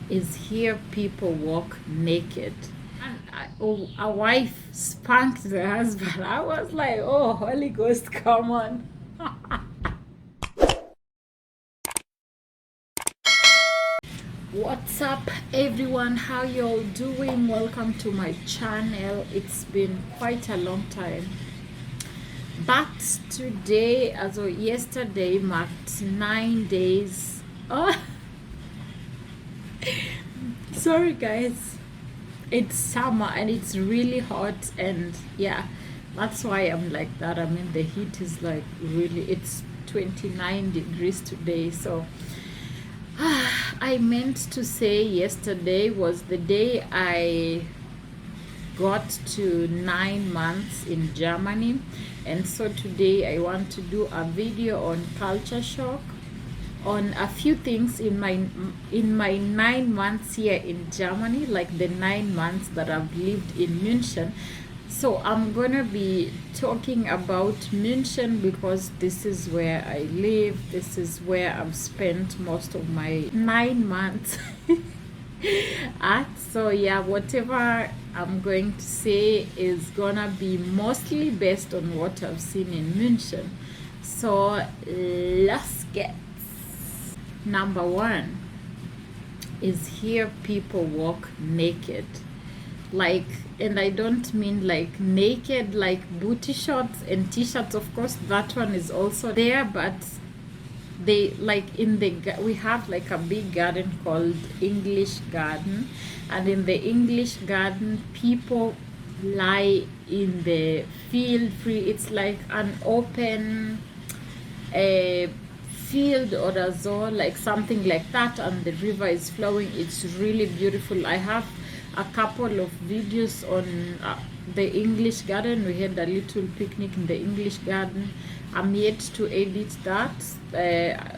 is here people walk naked. And a wife spanked the husband. I was like, oh, Holy Ghost, come on. What's up, everyone? How y'all doing? Welcome to my channel. It's been quite a long time, but today, as of yesterday, marked 9 days. Oh, sorry guys, it's summer and it's really hot, and yeah, that's why I'm like that. I mean, the heat is like really, it's 29 degrees today. So I meant to say yesterday was the day I got to 9 months in Germany, and so today I want to do a video on culture shock, on a few things in my 9 months here in Germany, like the 9 months that I've lived in Munich. So I'm gonna be talking about Munich because this is where I live. This is where I've spent most of my 9 months at. So yeah, whatever I'm going to say is gonna be mostly based on what I've seen in Munich. So let's get. Number one is here people walk naked. Like, and I don't mean like naked like booty shorts and t-shirts. Of course, that one is also there, but they like we have like a big garden called English Garden, and in the English Garden people lie in the field free. It's like an open field or a zoo, like something like that, and the river is flowing. It's really beautiful. I have a couple of videos on the English Garden. We had a little picnic in the English Garden. I'm yet to edit that.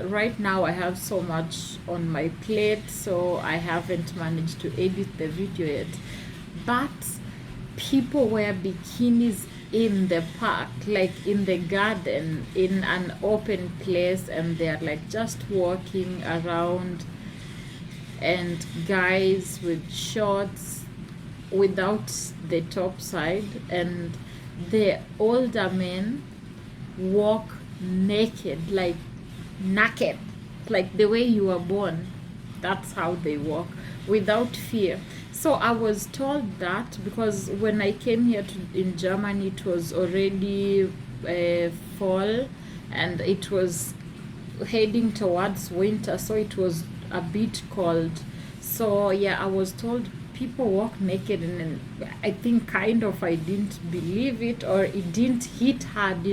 Right now I have so much on my plate, so I haven't managed to edit the video yet. But people wear bikinis in the park, like in the garden, in an open place, and they're like just walking around, and guys with shorts without the top side, and the older men walk naked, like naked, like the way you were born. That's how they walk, without fear. So I was told that because when I came here in Germany, it was already fall, and it was heading towards winter, so it was a bit cold. So yeah, I was told people walk naked, and I think kind of I didn't believe it, or it didn't hit hard.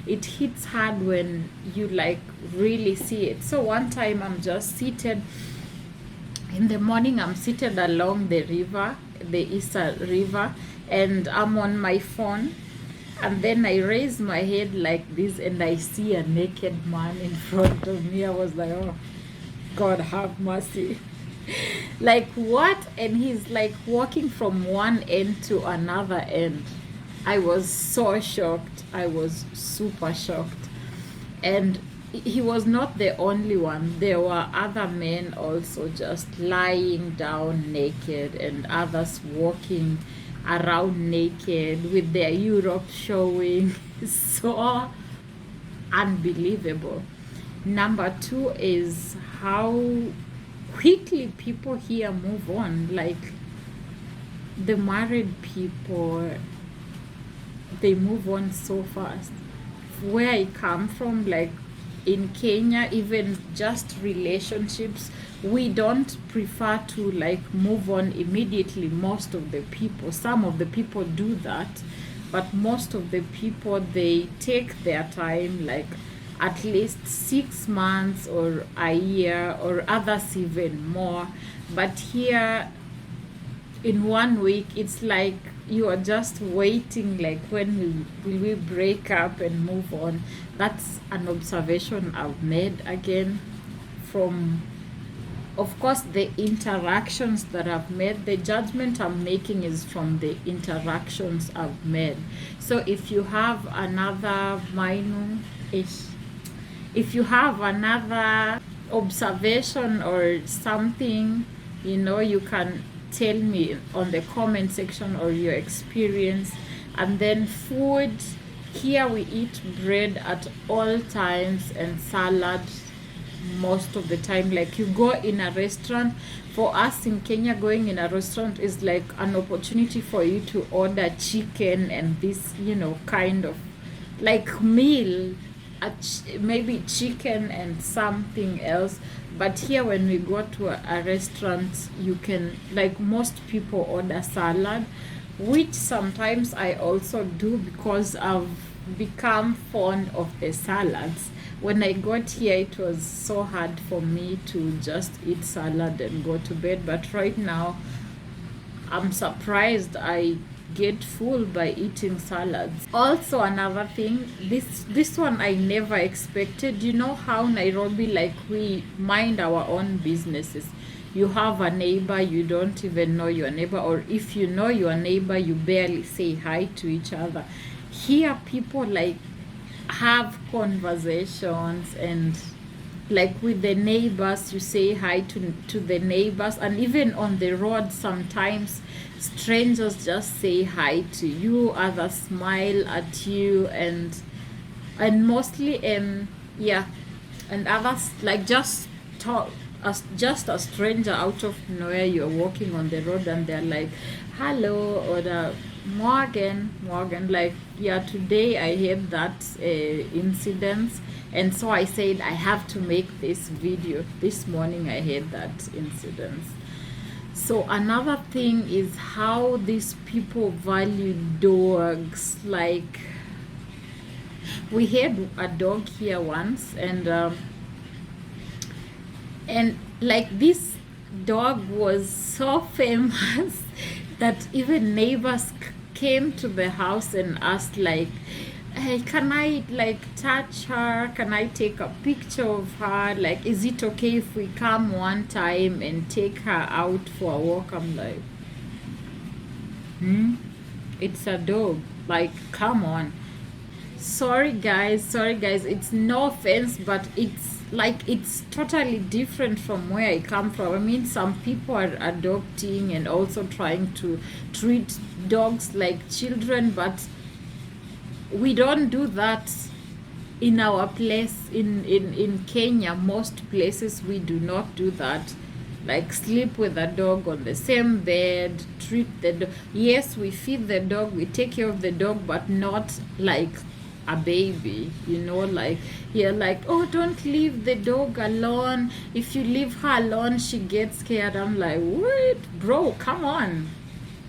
It hits hard when you like really see it. So one time I'm just seated in the morning, I'm seated along the river, the Easter River, and I'm on my phone. And then I raise my head like this, and I see a naked man in front of me. I was like, oh, God have mercy. Like, what? And he's like walking from one end to another end. I was so shocked. I was super shocked. And he was not the only one. There were other men also just lying down naked, and others walking around naked with their Europe showing. So unbelievable. Number two is how quickly people here move on. Like the married people, they move on so fast. Where I come from, like in Kenya, even just relationships, we don't prefer to like move on immediately. Most of the people, some of the people do that, but most of the people, they take their time, like at least 6 months or a year, or others even more. But here in 1 week, it's like you are just waiting, like when will we break up and move on. That's an observation I've made, again, from, of course, the interactions that I've made. The judgment I'm making is from the interactions I've made. So if you have another if you have another observation or something You know, you can tell me on the comment section or your experience. And then food, here we eat bread at all times and salad most of the time. Like, you go in a restaurant, for us in Kenya, going in a restaurant is like an opportunity for you to order chicken and this, you know, kind of like meal, maybe chicken and something else. But here when we go to a restaurant, you can, like, most people order salad, which sometimes I also do because I've become fond of the salads. When I got here, it was so hard for me to just eat salad and go to bed. But right now, I'm surprised I get full by eating salads. Also, another thing, this one I never expected. You know how Nairobi, like, we mind our own businesses. You have a neighbor, you don't even know your neighbor, or if you know your neighbor, you barely say hi to each other. Here, people like have conversations, and like with the neighbors, you say hi to the neighbors, and even on the road sometimes strangers just say hi to you, others smile at you, and mostly yeah, and others like just talk as just a stranger out of nowhere. You're walking on the road and they're like hello, or the Morgan, like, yeah, today I had that incident, and so I said I have to make this video. This morning I had that incident. So another thing is how these people value dogs. Like, we had a dog here once, and like, this dog was so famous that even neighbors came to the house and asked, like, hey, can I like touch her? Can I take a picture of her? Like, is it okay if we come one time and take her out for a walk? I'm like, it's a dog. Like, come on. Sorry guys, it's no offense, but it's like, it's totally different from where I come from. I mean, some people are adopting and also trying to treat dogs like children, but we don't do that in our place in Kenya. Most places we do not do that. Like, sleep with a dog on the same bed, treat the dog. Yes, we feed the dog, we take care of the dog, but not like a baby, you know. Like, you're like, oh, don't leave the dog alone. If you leave her alone, she gets scared. I'm like, what, bro, come on,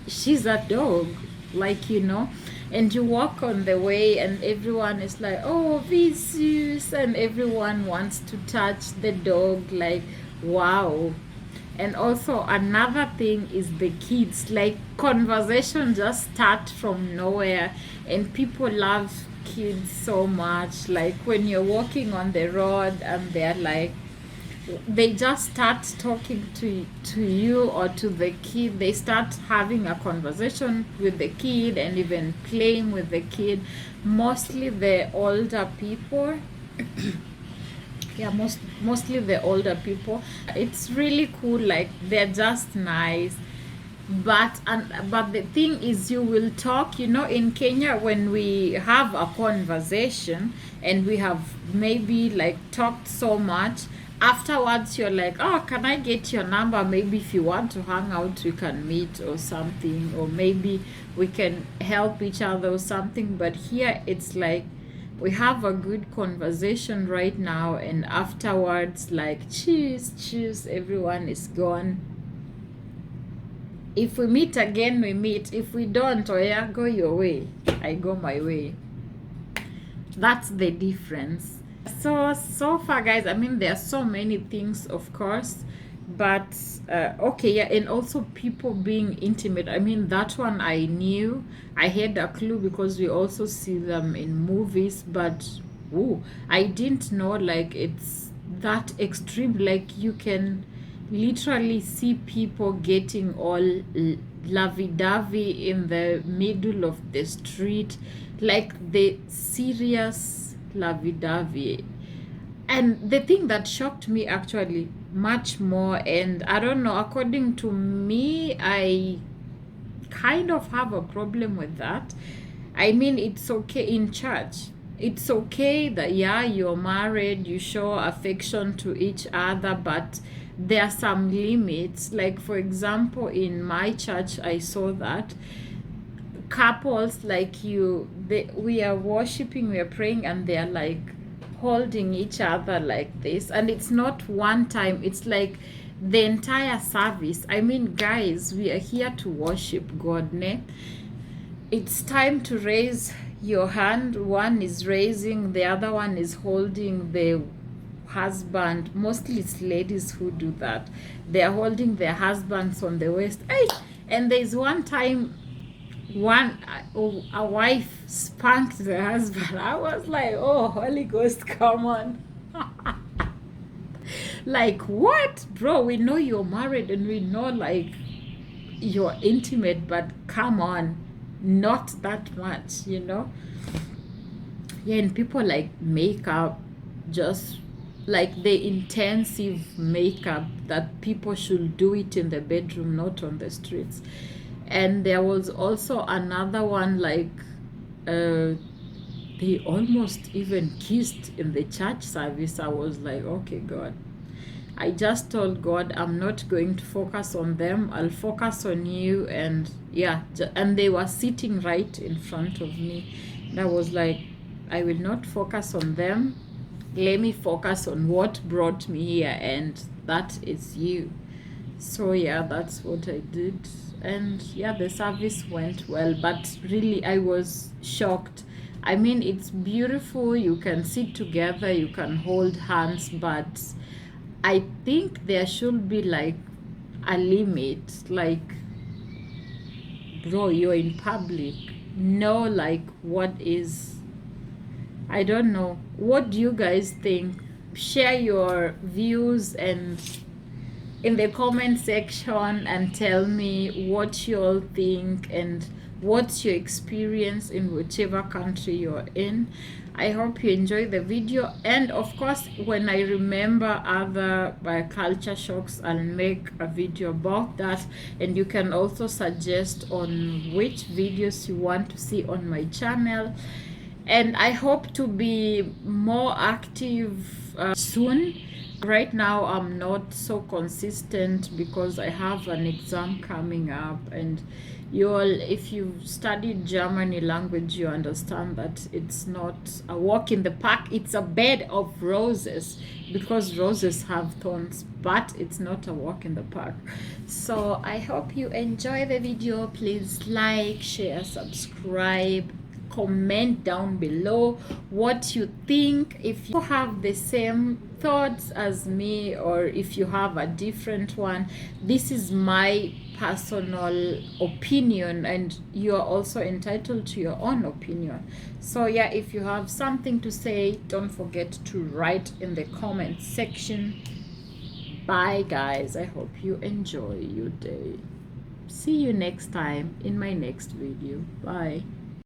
she's a dog. Like, you know. And you walk on the way and everyone is like, oh, Vicious, and everyone wants to touch the dog. Like, wow. And also another thing is the kids. Like, conversation just start from nowhere, and people love kids so much. Like, when you're walking on the road and they're like, they just start talking to you or to the kid. They start having a conversation with the kid and even playing with the kid. Mostly the older people. Yeah, mostly the older people. It's really cool. Like, they're just nice. But the thing is, you will talk, you know. In Kenya, when we have a conversation and we have maybe like talked so much, afterwards you're like, oh, can I get your number? Maybe if you want to hang out, we can meet or something, or maybe we can help each other or something. But here it's like, we have a good conversation right now, and afterwards, like, cheers, everyone is gone. If we meet again, we meet. If we don't, oh yeah, go your way, I go my way. That's the difference. So far, guys, I mean, there are so many things, of course, but okay, yeah. And also people being intimate, I mean, that one I knew. I had a clue because we also see them in movies, but I didn't know like it's that extreme. Like, you can literally see people getting all lovey-dovey in the middle of the street, like the serious lovey-dovey. And the thing that shocked me, actually, much more. And I don't know, according to me, I kind of have a problem with that. I mean, it's okay in church. It's okay that, yeah, you're married, you show affection to each other, but there are some limits. Like, for example, in my church, I saw that couples, like we are worshiping, we are praying, and they're like holding each other like this. And it's not one time, it's like the entire service. I mean, guys, we are here to worship God, ne? It's time to raise your hand. One is raising, the other one is holding the husband. Mostly it's ladies who do that. They are holding their husbands on the waist. Hey! And there's one time a wife spanked the husband. I was like, oh, Holy Ghost, come on. Like, what, bro? We know you're married and we know, like, you're intimate, but come on, not that much, you know? Yeah, and people like makeup, just like the intensive makeup that people should do it in the bedroom, not on the streets. And there was also another one, like, they almost even kissed in the church service. I was like, okay, God. I just told God, I'm not going to focus on them. I'll focus on you. And yeah, and they were sitting right in front of me. And I was like, I will not focus on them. Let me focus on what brought me here, and that is you. So yeah, that's what I did. And yeah, the service went well, but really I was shocked. I mean, it's beautiful, you can sit together, you can hold hands, but I think there should be like a limit. Like, bro, you're in public. Know like what is, I don't know. What do you guys think? Share your views and in the comment section and tell me what you all think and what's your experience in whichever country you're in. I hope you enjoy the video, and of course, when I remember other culture shocks, I'll make a video about that. And you can also suggest on which videos you want to see on my channel. And I hope to be more active soon. Right now I'm not so consistent because I have an exam coming up, and you all, if you've studied Germany language, you understand that it's not a walk in the park, it's a bed of roses, because roses have thorns, but it's not a walk in the park. So I hope you enjoy the video. Please like, share, subscribe, comment down below what you think. If you have the same thoughts as me, or if you have a different one, this is my personal opinion, and you are also entitled to your own opinion. So yeah, if you have something to say, don't forget to write in the comment section. Bye guys, I hope you enjoy your day. See you next time in my next video. Bye.